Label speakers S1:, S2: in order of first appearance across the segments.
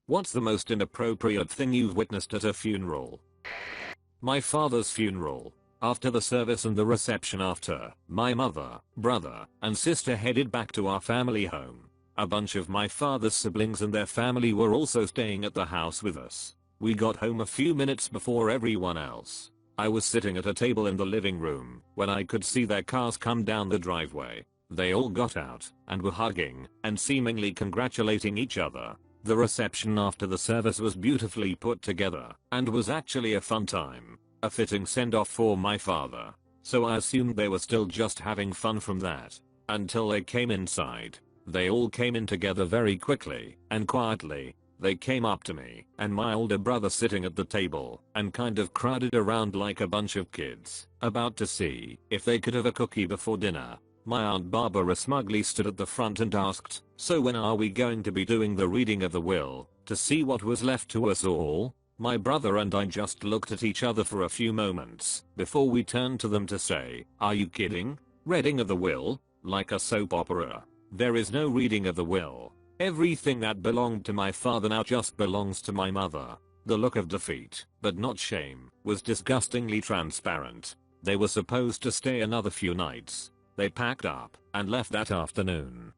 S1: What's the most inappropriate thing you've witnessed at a funeral? My father's funeral. After the service and the reception after, my mother, brother, and sister headed back to our family home. A bunch of my father's siblings and their family were also staying at the house with us. We got home a few minutes before everyone else. I was sitting at a table in the living room when I could see their cars come down the driveway. They all got out and were hugging and seemingly congratulating each other. The reception after the service was beautifully put together and was actually a fun time. A fitting send-off for my father. So I assumed they were still just having fun from that. Until they came inside. They all came in together very quickly and quietly. They came up to me and my older brother sitting at the table and kind of crowded around like a bunch of kids about to see if they could have a cookie before dinner. My Aunt Barbara smugly stood at the front and asked, "So when are we going to be doing the reading of the will to see what was left to us all?" My brother and I just looked at each other for a few moments before we turned to them to say, "Are you kidding? Reading of the will? Like a soap opera? There is no reading of the will. Everything that belonged to my father now just belongs to my mother." The look of defeat, but not shame, was disgustingly transparent. They were supposed to stay another few nights. They packed up and left that afternoon.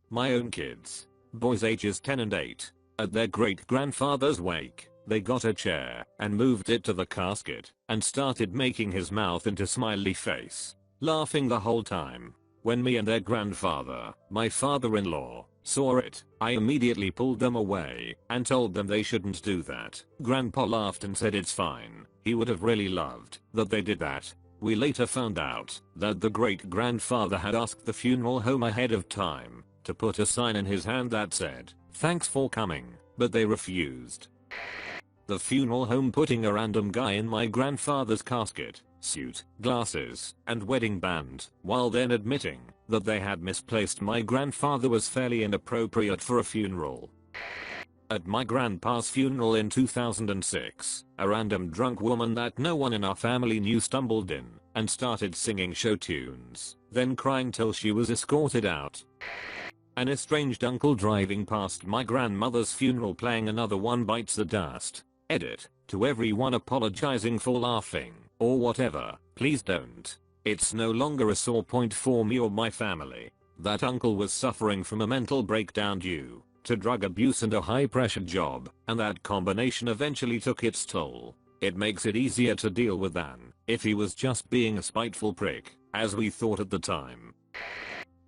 S1: My own kids, boys ages 10 and 8, at their great-grandfather's wake, they got a chair and moved it to the casket and started making his mouth into smiley face, laughing the whole time. When me and their grandfather, my father-in-law, saw it, I immediately pulled them away and told them they shouldn't do that. Grandpa laughed and said it's fine. He would have really loved that they did that. We later found out that the great-grandfather had asked the funeral home ahead of time to put a sign in his hand that said, "Thanks for coming," but they refused. The funeral home putting a random guy in my grandfather's casket, suit, glasses, and wedding band, while then admitting that they had misplaced my grandfather was fairly inappropriate for a funeral. At my grandpa's funeral in 2006, a random drunk woman that no one in our family knew stumbled in and started singing show tunes, then crying till she was escorted out. An estranged uncle driving past my grandmother's funeral playing Another One Bites the Dust. Edit, to everyone apologizing for laughing, or whatever, please don't. It's no longer a sore point for me or my family. That uncle was suffering from a mental breakdown due to drug abuse and a high-pressure job, and that combination eventually took its toll. It makes it easier to deal with than if he was just being a spiteful prick, as we thought at the time.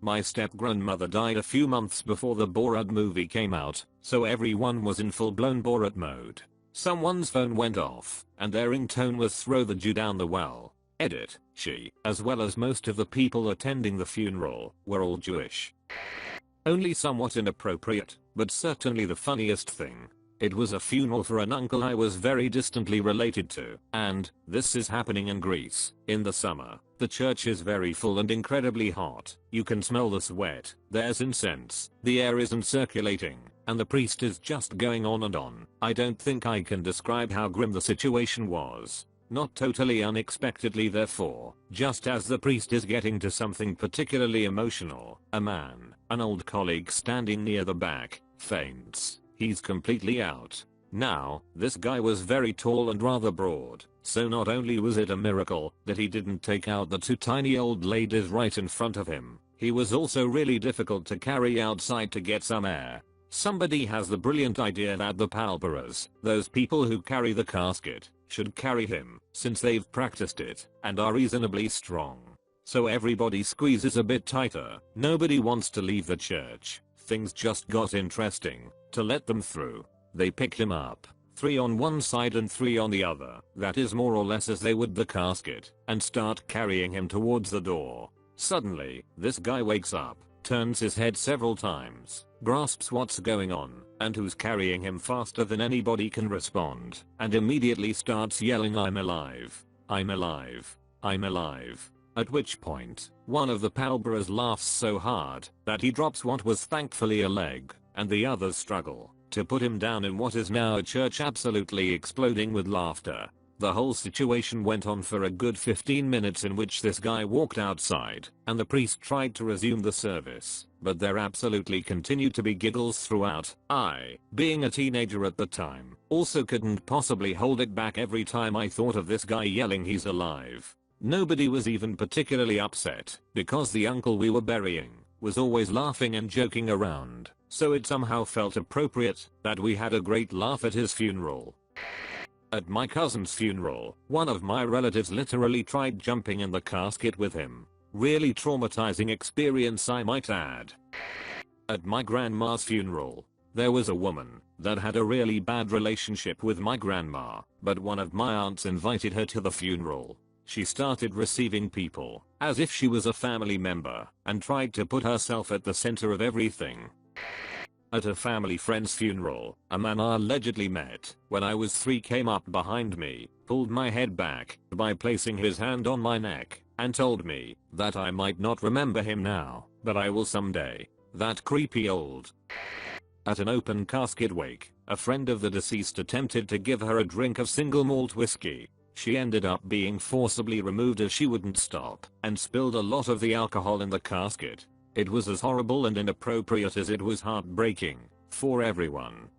S1: My step-grandmother died a few months before the Borat movie came out, so everyone was in full-blown Borat mode. Someone's phone went off, and their ringtone was "Throw the Jew down the well." Edit, she, as well as most of the people attending the funeral, were all Jewish. Only somewhat inappropriate, but certainly the funniest thing. It was a funeral for an uncle I was very distantly related to, and this is happening in Greece, in the summer. The church is very full and incredibly hot. You can smell the sweat, there's incense, the air isn't circulating, and the priest is just going on and on. I don't think I can describe how grim the situation was. Not totally unexpectedly therefore, just as the priest is getting to something particularly emotional, a man, an old colleague standing near the back, faints. He's completely out. Now, this guy was very tall and rather broad, so not only was it a miracle that he didn't take out the two tiny old ladies right in front of him, he was also really difficult to carry outside to get some air. Somebody has the brilliant idea that the palperers, those people who carry the casket, should carry him, since they've practiced it, and are reasonably strong. So everybody squeezes a bit tighter, nobody wants to leave the church. Things just got interesting. To let them through, they picked him up, 3 on one side and 3 on the other, that is more or less as they would the casket, and start carrying him towards the door. Suddenly, this guy wakes up, turns his head several times, grasps what's going on, and who's carrying him faster than anybody can respond, and immediately starts yelling, "I'm alive! I'm alive! I'm alive!" At which point, one of the palperers laughs so hard that he drops what was thankfully a leg, and the others struggle to put him down in what is now a church absolutely exploding with laughter. The whole situation went on for a good 15 minutes, in which this guy walked outside and the priest tried to resume the service, but there absolutely continued to be giggles throughout. I, being a teenager at the time, also couldn't possibly hold it back every time I thought of this guy yelling he's alive. Nobody was even particularly upset because the uncle we were burying was always laughing and joking around, so it somehow felt appropriate that we had a great laugh at his funeral. At my cousin's funeral, one of my relatives literally tried jumping in the casket with him. Really traumatizing experience, I might add. At my grandma's funeral, there was a woman that had a really bad relationship with my grandma, but one of my aunts invited her to the funeral. She started receiving people as if she was a family member and tried to put herself at the center of everything. At a family friend's funeral, a man I allegedly met when I was 3 came up behind me, pulled my head back by placing his hand on my neck, and told me that I might not remember him now, but I will someday. That creepy old. At an open casket wake, a friend of the deceased attempted to give her a drink of single malt whiskey. She ended up being forcibly removed as she wouldn't stop and spilled a lot of the alcohol in the casket. It was as horrible and inappropriate as it was heartbreaking for everyone.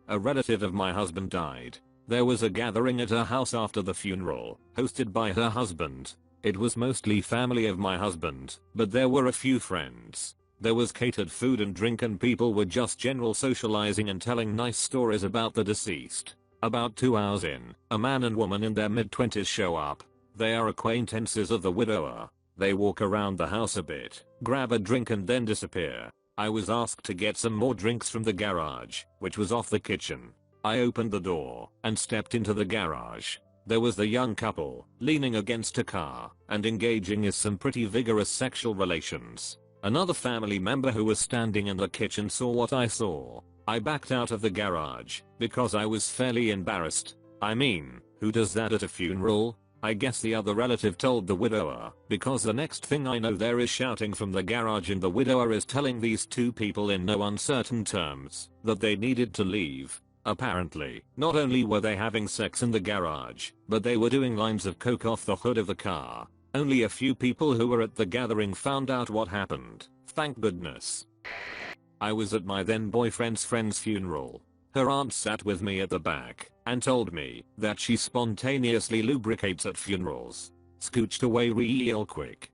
S1: A relative of my husband died. There was a gathering at her house after the funeral, hosted by her husband. It was mostly family of my husband, but there were a few friends. There was catered food and drink, and people were just general socializing and telling nice stories about the deceased. About 2 hours in, a man and woman in their mid-20s show up. They are acquaintances of the widower. They walk around the house a bit, grab a drink and then disappear. I was asked to get some more drinks from the garage, which was off the kitchen. I opened the door and stepped into the garage. There was the young couple, leaning against a car and engaging in some pretty vigorous sexual relations. Another family member who was standing in the kitchen saw what I saw. I backed out of the garage because I was fairly embarrassed. I mean, who does that at a funeral? I guess the other relative told the widower, because the next thing I know there is shouting from the garage and the widower is telling these 2 people in no uncertain terms that they needed to leave. Apparently, not only were they having sex in the garage, but they were doing lines of coke off the hood of the car. Only a few people who were at the gathering found out what happened. Thank goodness. I was at my then boyfriend's friend's funeral. Her aunt sat with me at the back and told me that she spontaneously lubricates at funerals. Scooched away real quick.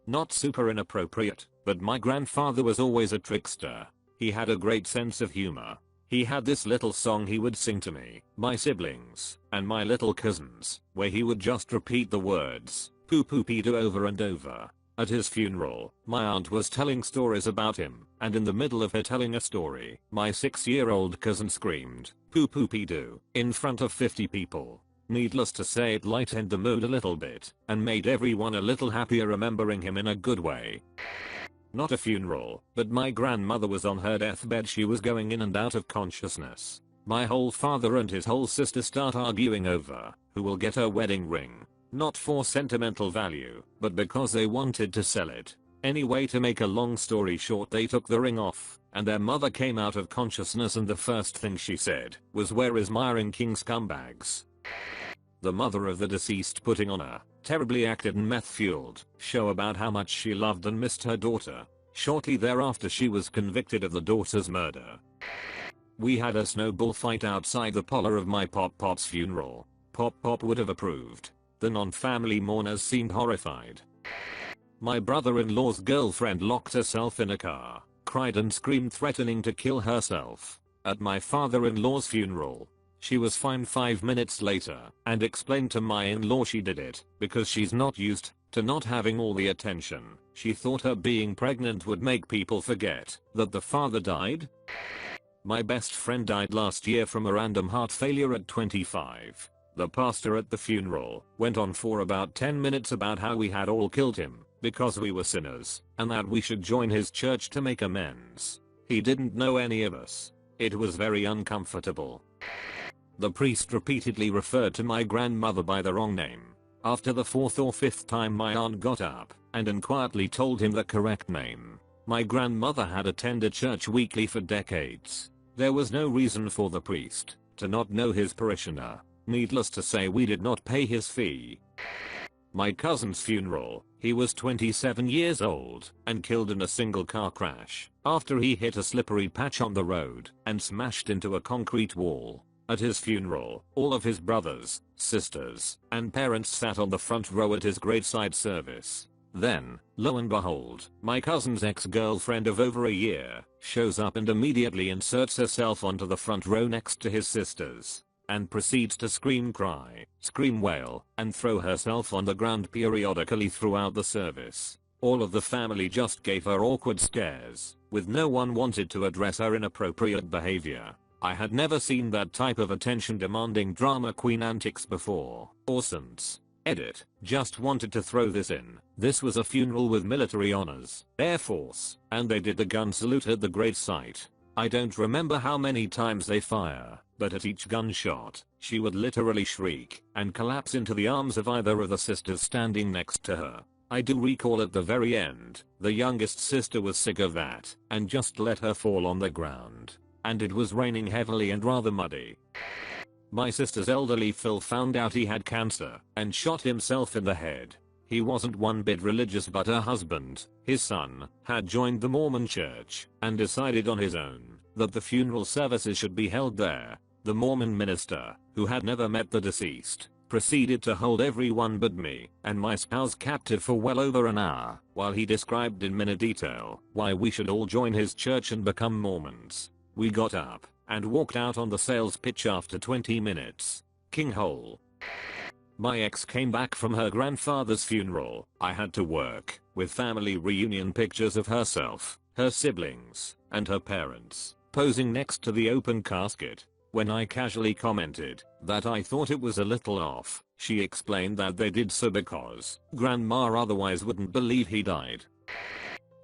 S1: Not super inappropriate, but my grandfather was always a trickster. He had a great sense of humor. He had this little song he would sing to me, my siblings, and my little cousins, where he would just repeat the words, poo poo pedo, over and over. At his funeral, my aunt was telling stories about him, and in the middle of her telling a story, my 6-year-old cousin screamed, poo poo pedo, in front of 50 people. Needless to say, it lightened the mood a little bit, and made everyone a little happier remembering him in a good way. Not a funeral, but my grandmother was on her deathbed. She was going in and out of consciousness. My whole father and his whole sister start arguing over who will get her wedding ring. Not for sentimental value, but because they wanted to sell it. Anyway, to make a long story short, they took the ring off, and their mother came out of consciousness, and the first thing she said was, "Where is my ring, king scumbags?" The mother of the deceased putting on a terribly acted and meth-fueled show about how much she loved and missed her daughter. Shortly thereafter, she was convicted of the daughter's murder. We had a snowball fight outside the parlor of my Pop-Pop's funeral. Pop-Pop would have approved. The non-family mourners seemed horrified. My brother-in-law's girlfriend locked herself in a car, cried and screamed, threatening to kill herself. At my father-in-law's funeral, she was fine 5 minutes later and explained to my in-law she did it because she's not used to not having all the attention. She thought her being pregnant would make people forget that the father died. My best friend died last year from a random heart failure at 25. The pastor at the funeral went on for about 10 minutes about how we had all killed him because we were sinners and that we should join his church to make amends. He didn't know any of us. It was very uncomfortable. The priest repeatedly referred to my grandmother by the wrong name. After the 4th or 5th time, my aunt got up and quietly told him the correct name. My grandmother had attended church weekly for decades. There was no reason for the priest to not know his parishioner. Needless to say, we did not pay his fee. My cousin's funeral. He was 27 years old and killed in a single car crash after he hit a slippery patch on the road and smashed into a concrete wall. At his funeral, all of his brothers, sisters, and parents sat on the front row at his graveside service. Then, lo and behold, my cousin's ex-girlfriend of over a year shows up and immediately inserts herself onto the front row next to his sisters and proceeds to scream, cry, scream, wail, and throw herself on the ground periodically throughout the service. All of the family just gave her awkward stares, with no one wanted to address her inappropriate behavior. I had never seen that type of attention-demanding drama queen antics before, or since. Edit. Just wanted to throw this in. This was a funeral with military honors, Air Force, and they did the gun salute at the grave site. I don't remember how many times they fire, but at each gunshot, she would literally shriek and collapse into the arms of either of the sisters standing next to her. I do recall at the very end, the youngest sister was sick of that and just let her fall on the ground. And it was raining heavily and rather muddy. My sister's elderly Phil found out he had cancer and shot himself in the head. He wasn't one bit religious, but her husband, his son, had joined the Mormon church and decided on his own that the funeral services should be held there. The Mormon minister, who had never met the deceased, proceeded to hold everyone but me and my spouse captive for well over an hour while he described in minute detail why we should all join his church and become Mormons. We got up and walked out on the sales pitch after 20 minutes. King hole. My ex came back from her grandfather's funeral. I had to work with family reunion pictures of herself, her siblings, and her parents posing next to the open casket. When I casually commented that I thought it was a little off, she explained that they did so because grandma otherwise wouldn't believe he died.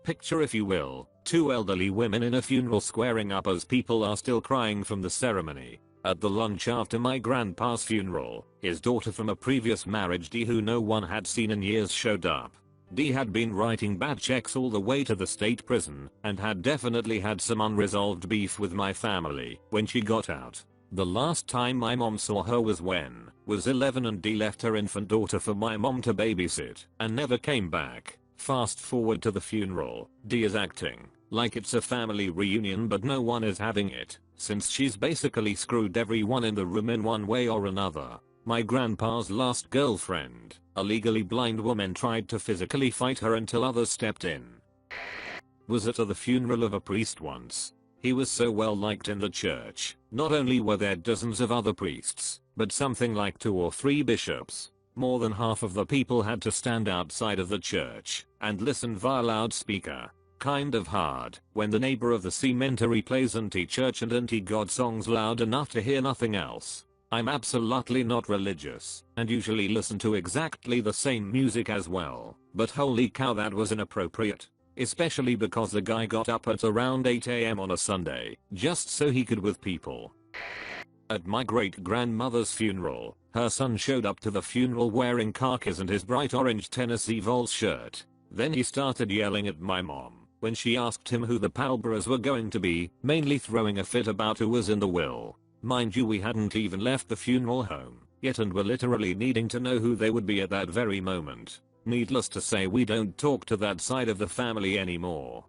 S1: Picture, if you will, two elderly women in a funeral squaring up as people are still crying from the ceremony. At the lunch after my grandpa's funeral, his daughter from a previous marriage, Dee, who no one had seen in years, showed up. Dee had been writing bad checks all the way to the state prison and had definitely had some unresolved beef with my family when she got out. The last time my mom saw her was when was 11, and Dee left her infant daughter for my mom to babysit and never came back. Fast forward to the funeral. Dee is acting like it's a family reunion, but no one is having it, since she's basically screwed everyone in the room in one way or another. My grandpa's last girlfriend, a legally blind woman, tried to physically fight her until others stepped in. Was at the funeral of a priest once. He was so well liked in the church. Not only were there dozens of other priests, but something like 2 or 3 bishops. More than half of the people had to stand outside of the church and listen via loudspeaker. Kind of hard when the neighbor of the cemetery plays anti-church and anti-God songs loud enough to hear nothing else. I'm absolutely not religious and usually listen to exactly the same music as well, but holy cow, that was inappropriate. Especially because the guy got up at around 8 AM on a Sunday just so he could with people. At my great-grandmother's funeral, her son showed up to the funeral wearing khakis and his bright orange Tennessee Vols shirt. Then he started yelling at my mom when she asked him who the pallbearers were going to be, mainly throwing a fit about who was in the will. Mind you, we hadn't even left the funeral home yet and were literally needing to know who they would be at that very moment. Needless to say, we don't talk to that side of the family anymore.